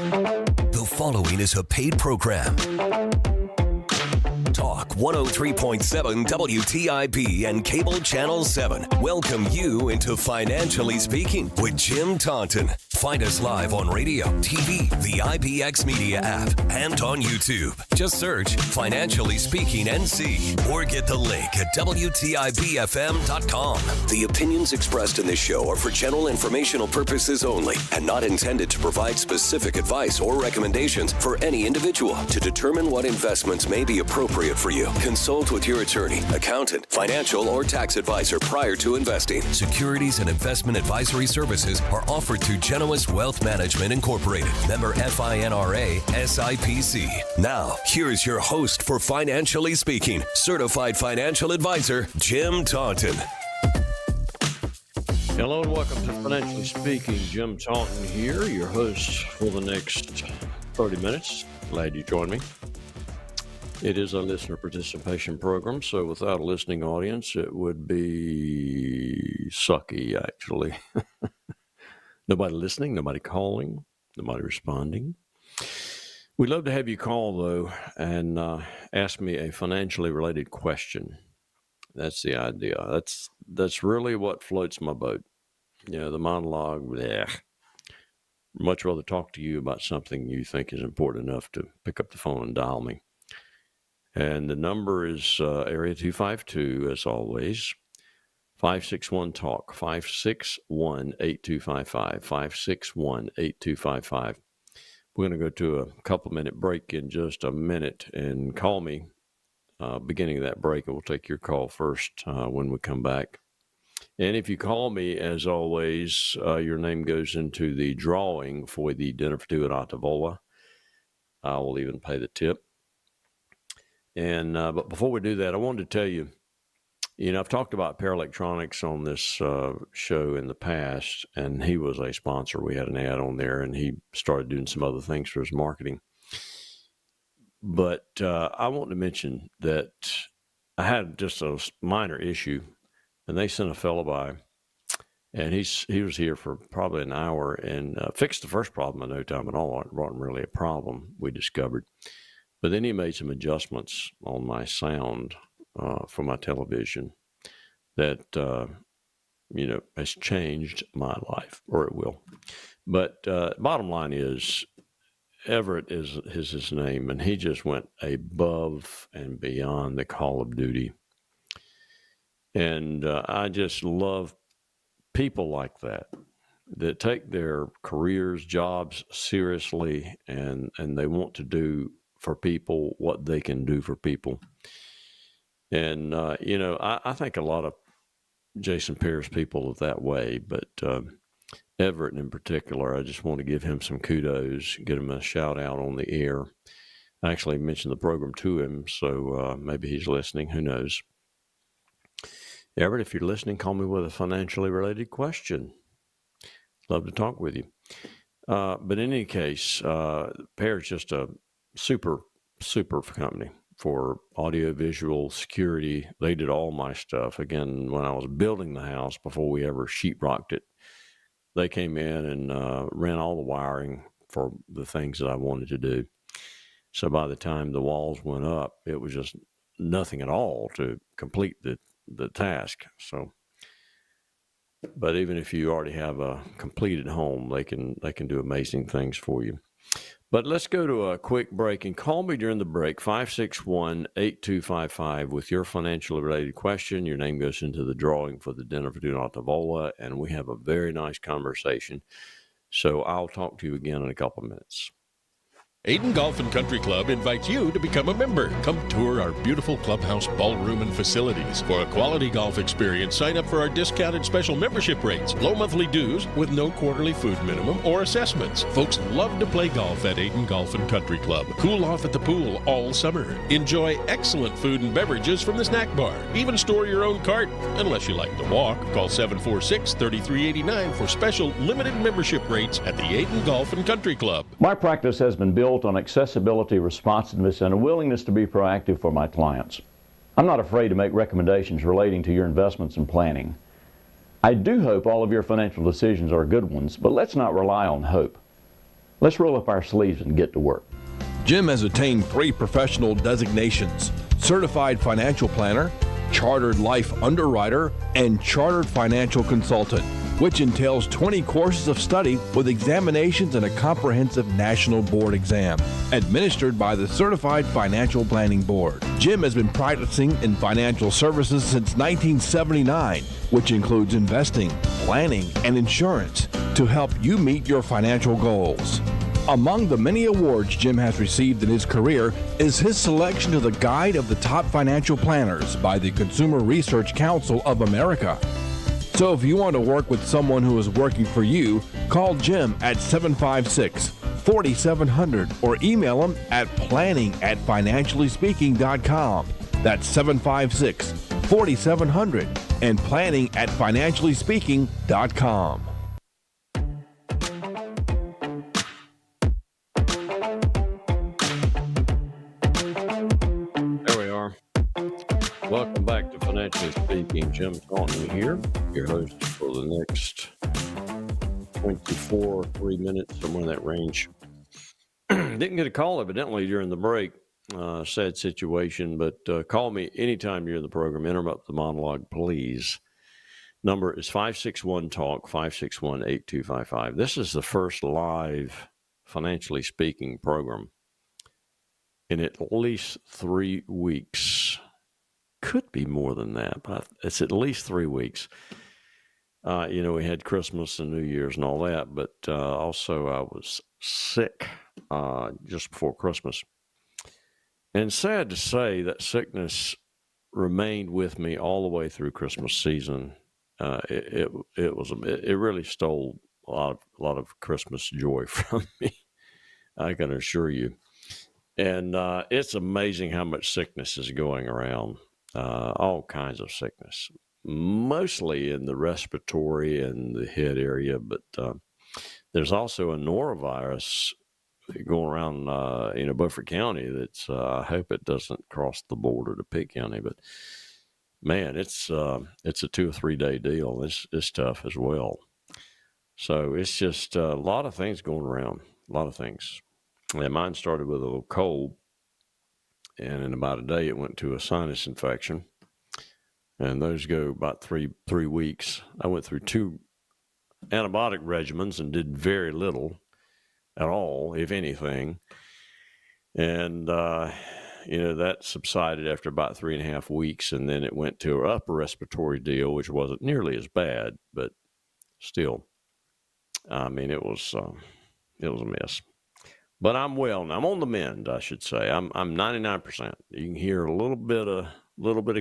The following is a paid program. Talk 103.7 WTIP and Cable Channel 7 welcome you into Financially Speaking with Jim Taunton. Find us live on radio, TV, the IPX Media app, and on YouTube. Just search Financially Speaking NC or get the link at WTIPFM.com. The opinions expressed in this show are for general informational purposes only and not intended to provide specific advice or recommendations for any individual. To determine what investments may be appropriate for you, consult with your attorney, accountant, financial, or tax advisor prior to investing. Securities and investment advisory services are offered through Genoa Wealth Management Incorporated, member FINRA SIPC. Now, here's your host for Financially Speaking, certified financial advisor, Jim Taunton. Hello and welcome to Financially Speaking. Jim Taunton here, your host for the next 30 minutes. Glad you joined me. It is a listener participation program, so without a listening audience, it would be sucky, actually. Nobody listening, nobody calling, nobody responding. We'd love to have you call, though, and ask me a financially related question. That's the idea. That's really what floats my boat. You know, the monologue, bleh. Much rather talk to you about something you think is important enough to pick up the phone and dial me. And the number is area 252, as always. 561-TALK, 561-8255, 561-8255. We're going to go to a couple-minute break in just a minute, and call me beginning of that break, and we'll take your call first when we come back. And if you call me, as always, your name goes into the drawing for the dinner for two at Altavola. I will even pay the tip. And but before we do that, I wanted to tell you, I've talked about Pear Electronics on this show in the past, and he was a sponsor. We had an ad on there, and he started doing some other things for his marketing. But I want to mention that I had just a minor issue, and they sent a fellow by, and he was here for probably an hour and fixed the first problem in no time at all. It wasn't really a problem, we discovered. But then he made some adjustments on my sound for my television that, has changed my life, or it will. But bottom line is, Everett is his name, and he just went above and beyond the call of duty. And I just love people like that take their careers, jobs seriously, and they want to do for people what they can do for people. And, I think a lot of Jason Pearce people are that way, but Everett in particular, I just want to give him some kudos, get him a shout out on the air. I actually mentioned the program to him, so maybe he's listening. Who knows? Everett, if you're listening, call me with a financially related question. Love to talk with you. But in any case, Pear is just a super company for audio, visual, security. They did all my stuff. Again, when I was building the house, before we ever sheetrocked it, they came in and ran all the wiring for the things that I wanted to do. So by the time the walls went up, it was just nothing at all to complete the task. So, but even if you already have a completed home, they can do amazing things for you. But let's go to a quick break, and call me during the break, 561-8255, with your financially related question. Your name goes into the drawing for the dinner for two at Altavola, and we have a very nice conversation. So I'll talk to you again in a couple of minutes. Ayden Golf and Country Club invites you to become a member. Come tour our beautiful clubhouse, ballroom, and facilities. For a quality golf experience, sign up for our discounted special membership rates. Low monthly dues with no quarterly food minimum or assessments. Folks love to play golf at Ayden Golf and Country Club. Cool off at the pool all summer. Enjoy excellent food and beverages from the snack bar. Even store your own cart, unless you like to walk. Call 746-3389 for special limited membership rates at the Ayden Golf and Country Club. My practice has been built on accessibility, responsiveness, and a willingness to be proactive for my clients. I'm not afraid to make recommendations relating to your investments and planning. I do hope all of your financial decisions are good ones, but let's not rely on hope. Let's roll up our sleeves and get to work. Jim has attained 3 professional designations: Certified Financial Planner, Chartered Life Underwriter, and Chartered Financial Consultant, which entails 20 courses of study with examinations and a comprehensive national board exam, administered by the Certified Financial Planning Board. Jim has been practicing in financial services since 1979, which includes investing, planning, and insurance to help you meet your financial goals. Among the many awards Jim has received in his career is his selection to the Guide of the Top Financial Planners by the Consumer Research Council of America. So if you want to work with someone who is working for you, call Jim at 756-4700 or email him at planning@financiallyspeaking.com. That's 756-4700 and planning@financiallyspeaking.com. Welcome back to Financially Speaking. Jim Taunton here, your host for the next 3 minutes, somewhere in that range. Didn't get a call evidently during the break. Sad situation, but call me anytime you're in the program. Interrupt the monologue, please. Number is 561-TALK, 561-8255. This is the first live Financially Speaking program in at least 3 weeks. Could be more than that, but it's at least 3 weeks. We had Christmas and New Year's and all that, but also I was sick just before Christmas. And sad to say, that sickness remained with me all the way through Christmas season. It really stole a lot of Christmas joy from me, I can assure you. And it's amazing how much sickness is going around. All kinds of sickness, mostly in the respiratory and the head area, but there's also a norovirus going around, Beaufort County. That's I hope it doesn't cross the border to Pitt County, but man, it's a 2 or 3 day deal. It's tough as well. So it's just a lot of things going around, a lot of things. And mine started with a little cold. And in about a day, it went to a sinus infection. And those go about three weeks. I went through 2 antibiotic regimens and did very little at all, if anything. And, that subsided after about 3.5 weeks. And then it went to an upper respiratory deal, which wasn't nearly as bad, but still, it was a mess. But I'm well now. I'm on the mend, I should say. I'm 99%. You can hear a little bit of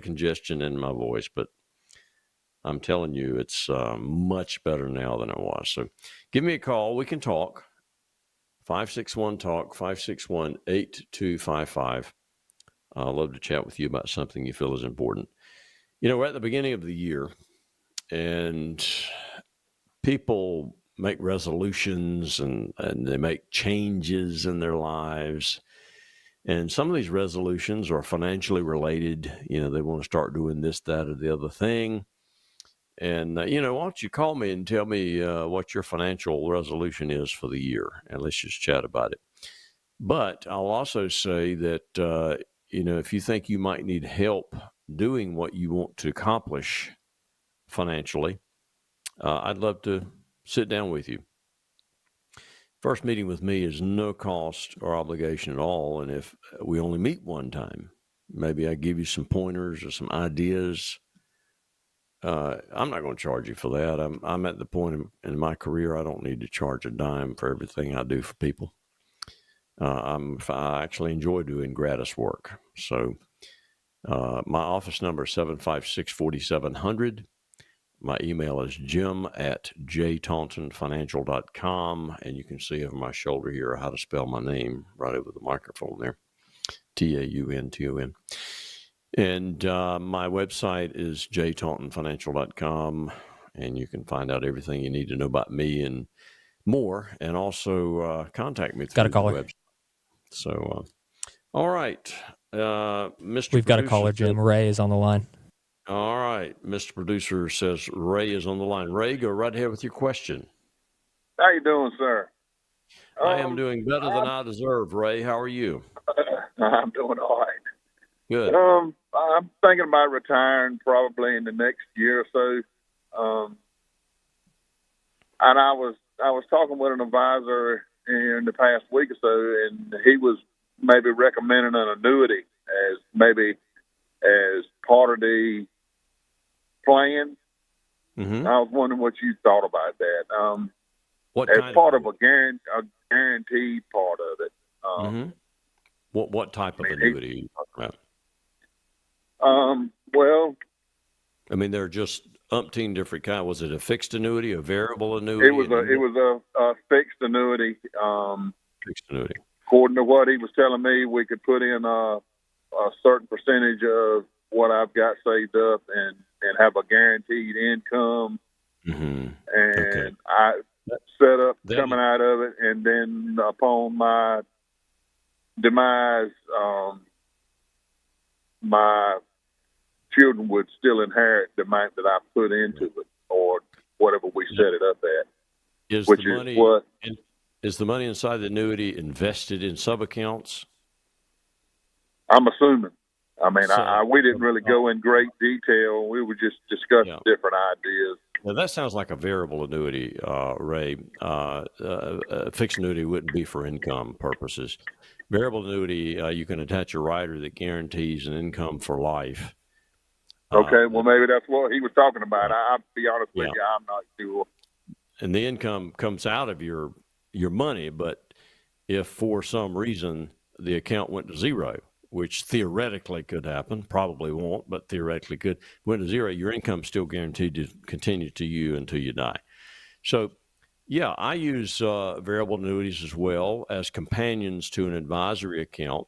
congestion in my voice, but I'm telling you, it's much better now than it was. So give me a call. We can talk. 561-TALK, 561-8255. I'd love to chat with you about something you feel is important. We're at the beginning of the year, and people make resolutions and they make changes in their lives. And some of these resolutions are financially related. They want to start doing this, that, or the other thing. And, why don't you call me and tell me what your financial resolution is for the year, and let's just chat about it. But I'll also say that, if you think you might need help doing what you want to accomplish financially, I'd love to sit down with you. First meeting with me is no cost or obligation at all. And if we only meet one time, maybe I give you some pointers or some ideas. I'm not going to charge you for that. I'm at the point in my career, I don't need to charge a dime for everything I do for people. I actually enjoy doing gratis work. So my office number is 756-4700. My email is jim@jtauntonfinancial.com, and you can see over my shoulder here how to spell my name right over the microphone there, Taunton. And my website is jtauntonfinancial.com, and you can find out everything you need to know about me and more, and also contact me through the website. So, all right, Mr. We've got a caller, Jim. Ray is on the line. All right. Mr. Producer says Ray is on the line. Ray, go right ahead with your question. How you doing, sir? I am doing better than I deserve, Ray. How are you? I'm doing all right. Good. I'm thinking about retiring probably in the next year or so. And I was talking with an advisor in the past week or so, and he was maybe recommending an annuity as part of the plan. Mm-hmm. I was wondering what you thought about that. What as kind part of a guaranteed part of it. Mm-hmm. What type of annuity are you talking about? Well, I mean, there are just umpteen different kinds. Was it a fixed annuity, a variable annuity? It was a fixed annuity. Fixed annuity. According to what he was telling me, we could put in a certain percentage of what I've got saved up and have a guaranteed income. Mm-hmm. And I set up coming out of it, and then upon my demise, my children would still inherit the amount that I put into it, or whatever we set it up at. Is the money inside the annuity invested in sub-accounts? I'm assuming. I mean, we didn't really go in great detail. We were just discussing different ideas. Now, that sounds like a variable annuity, Ray. Fixed annuity wouldn't be for income purposes. Variable annuity, you can attach a rider that guarantees an income for life. Okay, well, maybe that's what he was talking about. I'll be honest with you, I'm not sure. And the income comes out of your money, but if for some reason the account went to zero, which theoretically could happen, probably won't, but theoretically could, went to zero, your income's still guaranteed to continue to you until you die. So, yeah, I use variable annuities as well as companions to an advisory account.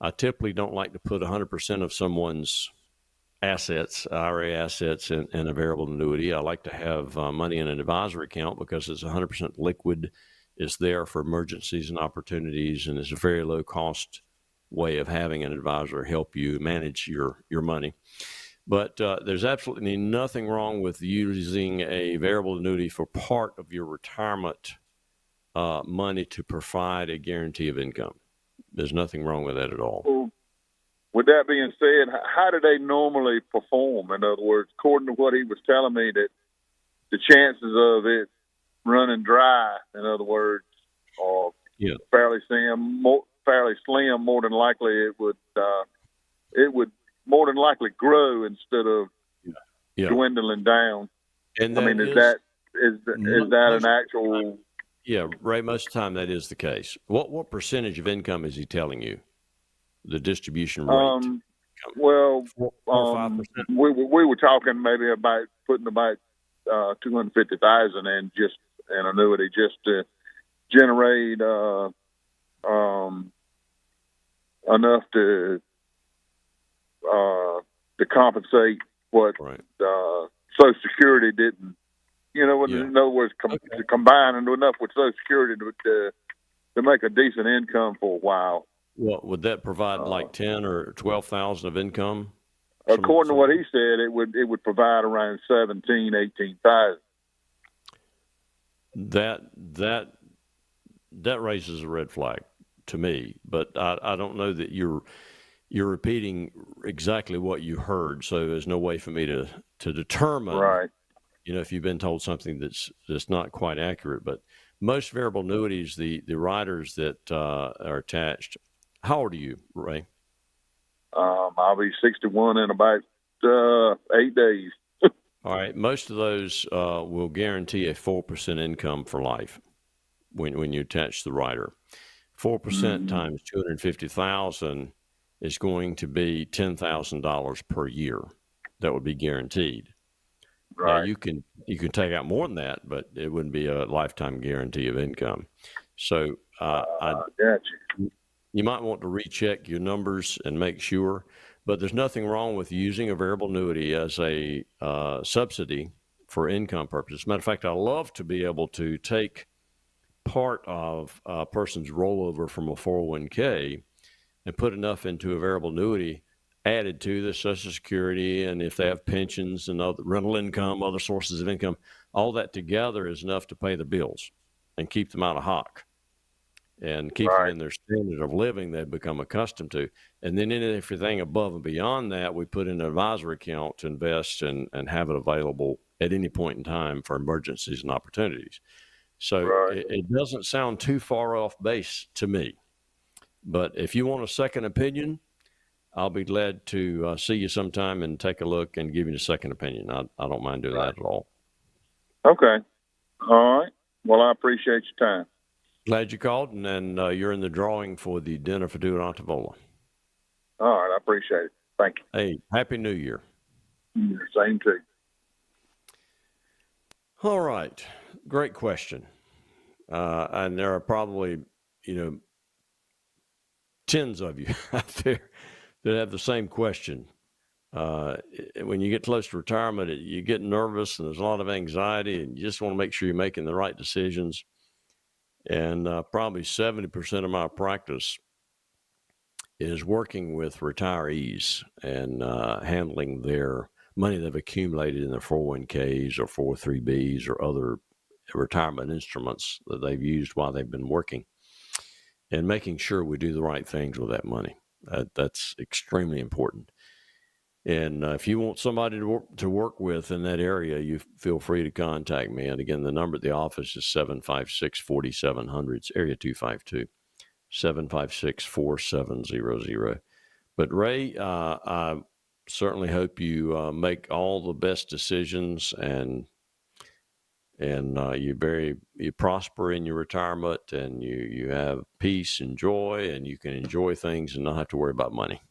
I typically don't like to put 100% of someone's assets, IRA assets, in a variable annuity. I like to have money in an advisory account because it's 100% liquid. It's there for emergencies and opportunities, and it's a very low cost way of having an advisor help you manage your money. But there's absolutely nothing wrong with using a variable annuity for part of your retirement money to provide a guarantee of income. There's nothing wrong with that at all. Well, with that being said, how do they normally perform? In other words, according to what he was telling me, that the chances of it running dry, in other words, are fairly slim. More than likely, it would more than likely grow instead of dwindling down. And I mean, is that an actual? Yeah, Ray. Most of the time, that is the case. What percentage of income is he telling you? The distribution rate. Well, 4 or 5%. We were talking maybe about putting about $250,000 in just an annuity just to generate enough to compensate what Social Security didn't. In other words, to combine enough with Social Security to make a decent income for a while. Well, would that provide like 10 or 12,000 of income? According to what he said, it would provide around 17,000, 18,000. That raises a red flag to me, but I don't know that you're repeating exactly what you heard, so there's no way for me to determine. Right. If you've been told something that's not quite accurate, but most variable annuities, the riders that are attached. How old are you, Ray? I'll be 61 in about 8 days. All right. Most of those will guarantee a 4% income for life when you attach the rider. 4% times 250,000 is going to be $10,000 per year. That would be guaranteed. Right. Now, you can take out more than that, but it wouldn't be a lifetime guarantee of income. So I got you. You might want to recheck your numbers and make sure, but there's nothing wrong with using a variable annuity as a subsidy for income purposes. As a matter of fact, I love to be able to take part of a person's rollover from a 401k and put enough into a variable annuity added to the Social Security, and if they have pensions and other rental income, other sources of income, all that together is enough to pay the bills and keep them out of hock. and keep them in their standard of living they've become accustomed to. And then everything above and beyond that, we put in an advisory account to invest and have it available at any point in time for emergencies and opportunities. So it doesn't sound too far off base to me. But if you want a second opinion, I'll be glad to see you sometime and take a look and give you a second opinion. I don't mind doing that at all. Okay. All right. Well, I appreciate your time. Glad you called, and then you're in the drawing for the dinner for Dude Ontevola. All right. I appreciate it. Thank you. Hey, Happy New Year. Same to you. All right. Great question. And there are probably, tens of you out there that have the same question. When you get close to retirement, you get nervous and there's a lot of anxiety, and you just want to make sure you're making the right decisions. And probably 70% of my practice is working with retirees and handling their money they've accumulated in their 401ks or 403bs or other retirement instruments that they've used while they've been working, and making sure we do the right things with that money. That's extremely important. And if you want somebody to work with in that area, you feel free to contact me. And again, the number at the office is 756-4700. It's area 252-756-4700. But Ray, I certainly hope you make all the best decisions and you prosper in your retirement, and you have peace and joy, and you can enjoy things and not have to worry about money.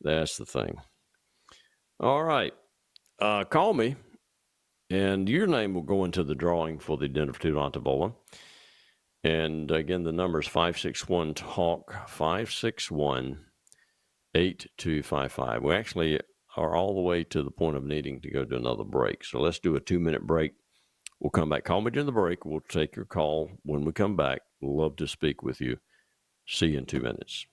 That's the thing. All right. Call me, and your name will go into the drawing for the dinner for Dude Ontevola. And again, the number is 561-TALK, 561-8255. We actually are all the way to the point of needing to go to another break. So let's do a 2-minute break. We'll come back. Call me during the break. We'll take your call when we come back. Love to speak with you. See you in 2 minutes.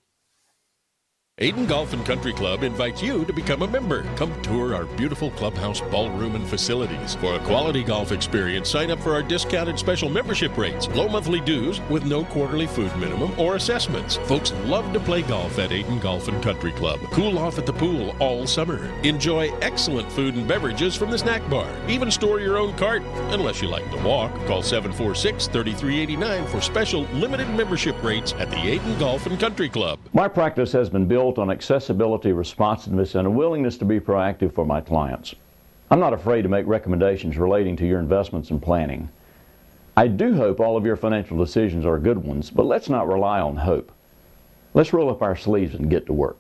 Aiden Golf and Country Club invites you to become a member. Come tour our beautiful clubhouse, ballroom, and facilities. For a quality golf experience, sign up for our discounted special membership rates, low monthly dues with no quarterly food minimum or assessments. Folks love to play golf at Aiden Golf and Country Club. Cool off at the pool all summer. Enjoy excellent food and beverages from the snack bar. Even store your own cart, unless you like to walk. Call 746-3389 for special limited membership rates at the Aiden Golf and Country Club. My practice has been built on accessibility, responsiveness, and a willingness to be proactive for my clients. I'm not afraid to make recommendations relating to your investments and planning. I do hope all of your financial decisions are good ones, but let's not rely on hope. Let's roll up our sleeves and get to work.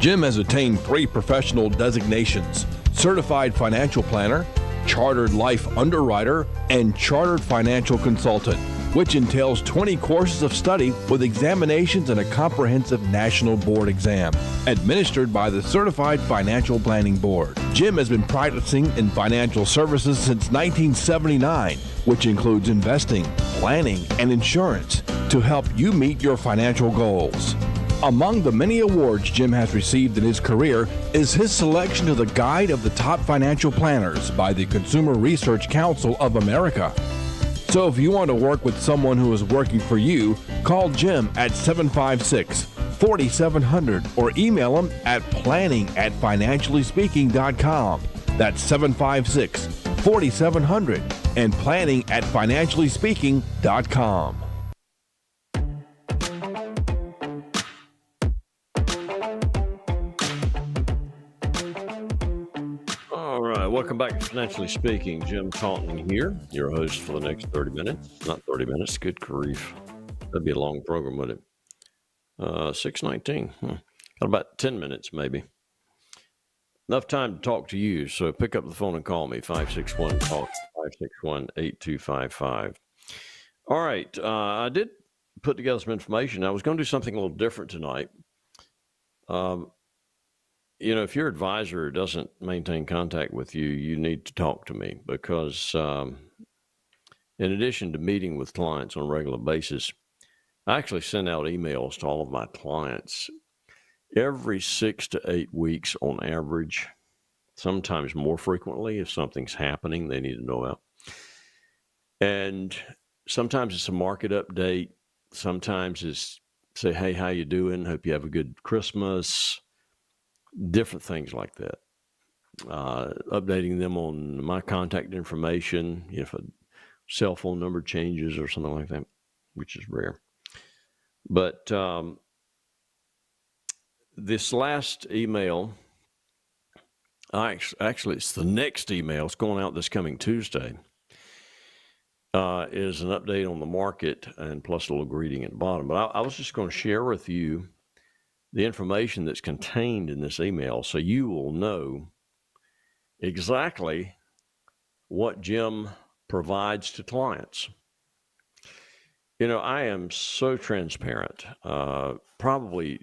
Jim has attained 3 professional designations: Certified Financial Planner, Chartered Life Underwriter, and Chartered Financial Consultant, which entails 20 courses of study with examinations and a comprehensive national board exam, administered by the Certified Financial Planning Board. Jim has been practicing in financial services since 1979, which includes investing, planning, and insurance to help you meet your financial goals. Among the many awards Jim has received in his career is his selection to the Guide of the Top Financial Planners by the Consumer Research Council of America. So if you want to work with someone who is working for you, call Jim at 756-4700 or email him at planning@financiallyspeaking.com. That's 756-4700 and planning@financiallyspeaking.com. Welcome back to Financially Speaking. Jim Taunton here, your host for the next 30 minutes. Not 30 minutes, good grief. That'd be a long program, wouldn't it? 6:19. Got about 10 minutes, maybe. Enough time to talk to you, so pick up the phone and call me, 561-TALK, 561-8255. All right, I did put together some information. I was going to do something a little different tonight. If your advisor doesn't maintain contact with you, you need to talk to me, because in addition to meeting with clients on a regular basis, I actually send out emails to all of my clients every 6 to 8 weeks on average, sometimes more frequently if something's happening they need to know about. And sometimes it's a market update. Sometimes it's say, hey, how you doing? Hope you have a good Christmas. Different things like that. Updating them on my contact information, if a cell phone number changes or something like that, which is rare. But this last email, actually, it's the next email. It's going out this coming Tuesday. Is an update on the market and plus a little greeting at the bottom. But I was just going to share with you the information that's contained in this email so you will know exactly what Jim provides to clients. I am so transparent, probably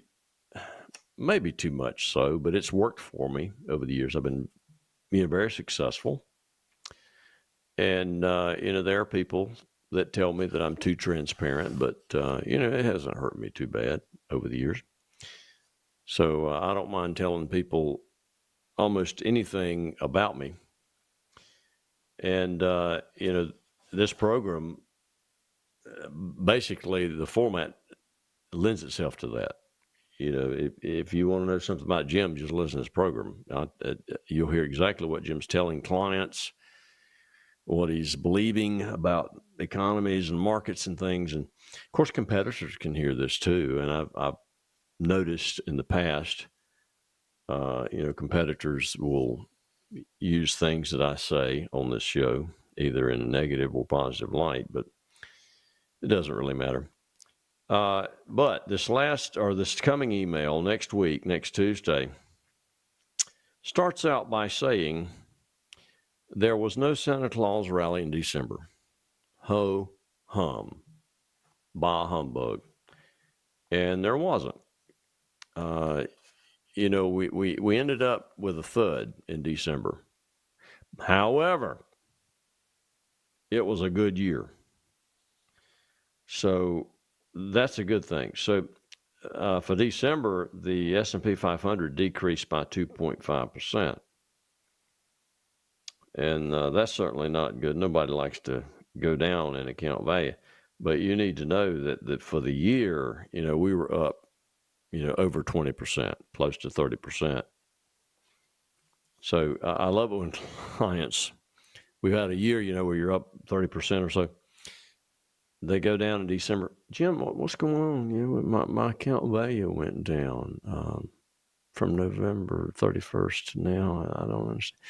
maybe too much so, but it's worked for me over the years. I've been very successful. And, there are people that tell me that I'm too transparent, but, it hasn't hurt me too bad over the years. So I don't mind telling people almost anything about me. And, this program, basically the format lends itself to that. If you want to know something about Jim, just listen to this program. You'll hear exactly what Jim's telling clients, what he's believing about economies and markets and things. And of course, competitors can hear this too. And I've noticed in the past, competitors will use things that I say on this show, either in a negative or positive light, but it doesn't really matter. But this coming email next week, next Tuesday, starts out by saying, there was no Santa Claus rally in December. Ho hum. Bah humbug. And there wasn't. We ended up with a thud in December. However, it was a good year. So that's a good thing. So for December, the S&P 500 decreased by 2.5%. And that's certainly not good. Nobody likes to go down in account value. But you need to know that for the year, we were up, over 20%, close to 30%. So I love it when clients, we've had a year, where you're up 30% or so. They go down in December. Jim, what's going on? My account value went down from November 31st to now. I don't understand.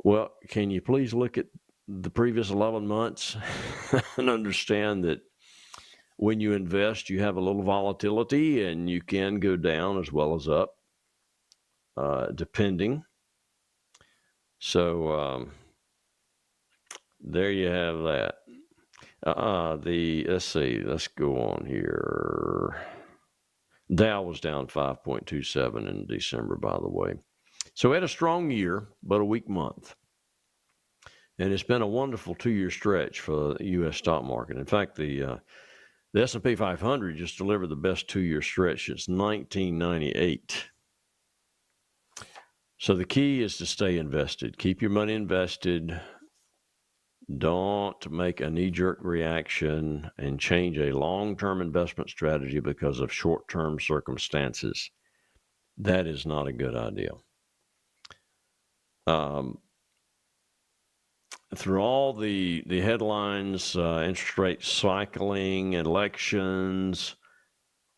Well, can you please look at the previous 11 months and understand that when you invest, you have a little volatility and you can go down as well as up, depending. So there you have that. Let's go on here. Dow was down 5.27 in December, by the way. So we had a strong year, but a weak month. And it's been a wonderful 2-year stretch for the U.S. stock market. In fact, the S&P 500 just delivered the best 2-year stretch since 1998. So the key is to stay invested. Keep your money invested. Don't make a knee-jerk reaction and change a long-term investment strategy because of short-term circumstances. That is not a good idea. Through all the headlines, interest rate cycling, elections,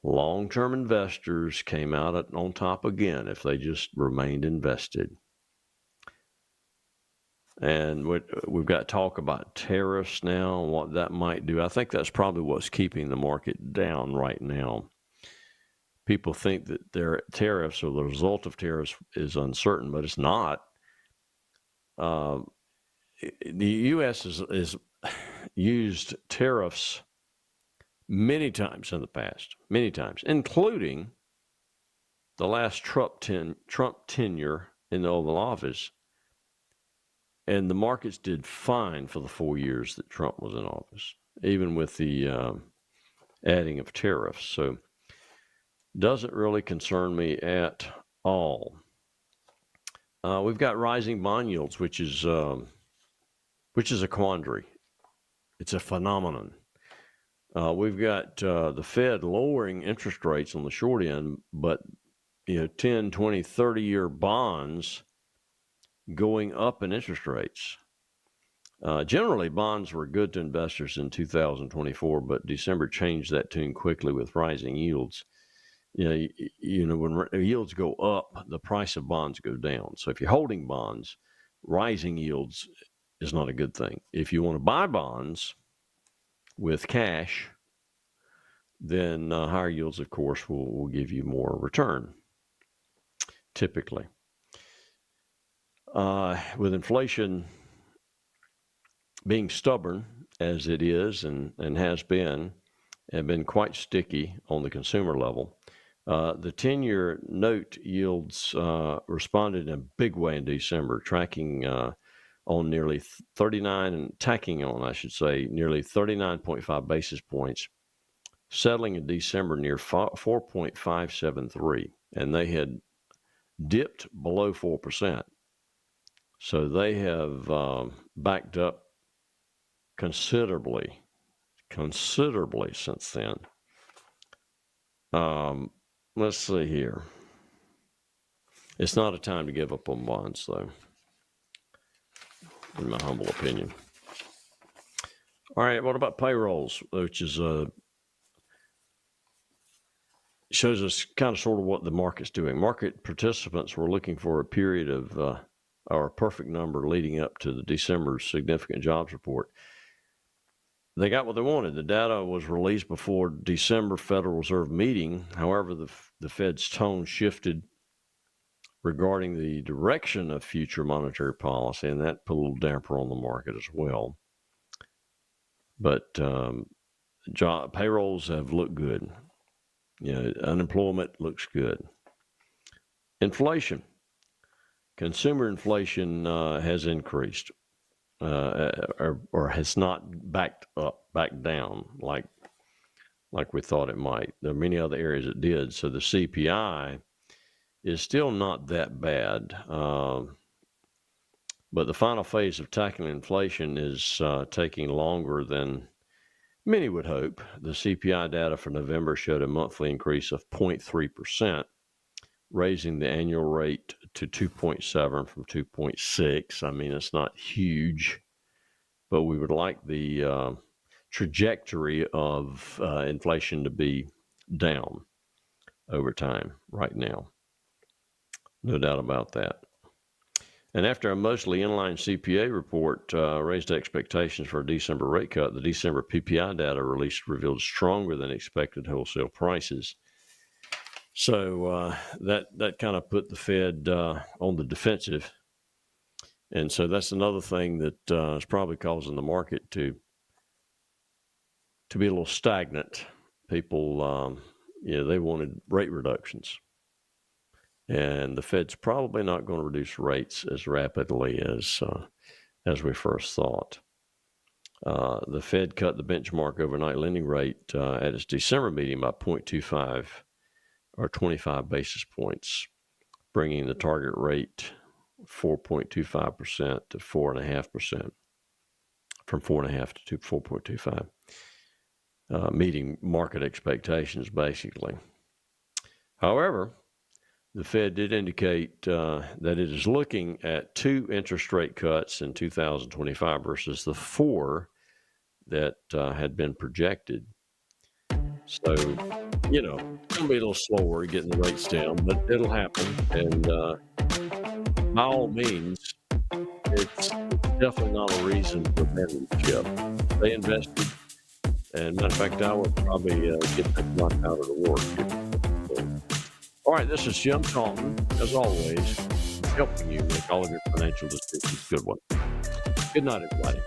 long-term investors came out on top again if they just remained invested. And we've got talk about tariffs now and what that might do. I think that's probably what's keeping the market down right now. People think that their tariffs or the result of tariffs is uncertain, but it's not. The U.S. has used tariffs many times in the past, many times, including the last Trump tenure in the Oval Office. And the markets did fine for the 4 years that Trump was in office, even with the adding of tariffs. So doesn't really concern me at all. We've got rising bond yields, which is a quandary. It's a phenomenon. We've got the Fed lowering interest rates on the short end, but 10, 20, 30-year bonds going up in interest rates. Generally, bonds were good to investors in 2024, but December changed that tune quickly with rising yields. When yields go up, the price of bonds go down. So if you're holding bonds, rising yields is not a good thing. If you want to buy bonds with cash, then higher yields, of course, will give you more return, typically. With inflation being stubborn as it is and has been, and been quite sticky on the consumer level, the 10-year note yields responded in a big way in December, tracking on nearly 39 and tacking on, I should say, nearly 39.5 basis points, settling in December near 4.573, and they had dipped below 4%. So they have backed up considerably since then. Let's see here. It's not a time to give up on bonds, though, in my humble opinion. All right, what about payrolls, which is shows us kind of sort of what the market's doing. Market participants were looking for a period of or a perfect number leading up to the December significant jobs report. They got what they wanted. The data was released before December Federal Reserve meeting. However, the Fed's tone shifted regarding the direction of future monetary policy, and that put a little damper on the market as well. But payrolls have looked good. Unemployment looks good. Inflation. Consumer inflation has increased or has not backed down like we thought it might. There are many other areas it did. So the CPI is still not that bad. But the final phase of tackling inflation is taking longer than many would hope. The CPI data for November showed a monthly increase of 0.3%, raising the annual rate to 2.7 from 2.6. I mean, it's not huge, but we would like the trajectory of inflation to be down over time right now. No doubt about that. And after a mostly inline CPA report raised expectations for a December rate cut, the December PPI data released revealed stronger than expected wholesale prices. So that kind of put the Fed on the defensive. And so that's another thing that is probably causing the market to be a little stagnant. People, they wanted rate reductions. And the Fed's probably not going to reduce rates as rapidly as we first thought. The Fed cut the benchmark overnight lending rate at its December meeting by 0.25 or 25 basis points, bringing the target rate 4.25% to 4.5%, from 4.5 to 4.25, meeting market expectations basically. However, the Fed did indicate that it is looking at 2 interest rate cuts in 2025 versus the 4 that had been projected. So, it's going to be a little slower getting the rates down, but it'll happen. And by all means, it's definitely not a reason to abandon the ship. They invested, and matter of fact, I would probably get that knocked out of the work. All right, this is Jim Taunton, as always, helping you make all of your financial decisions. Good one. Good night, everybody.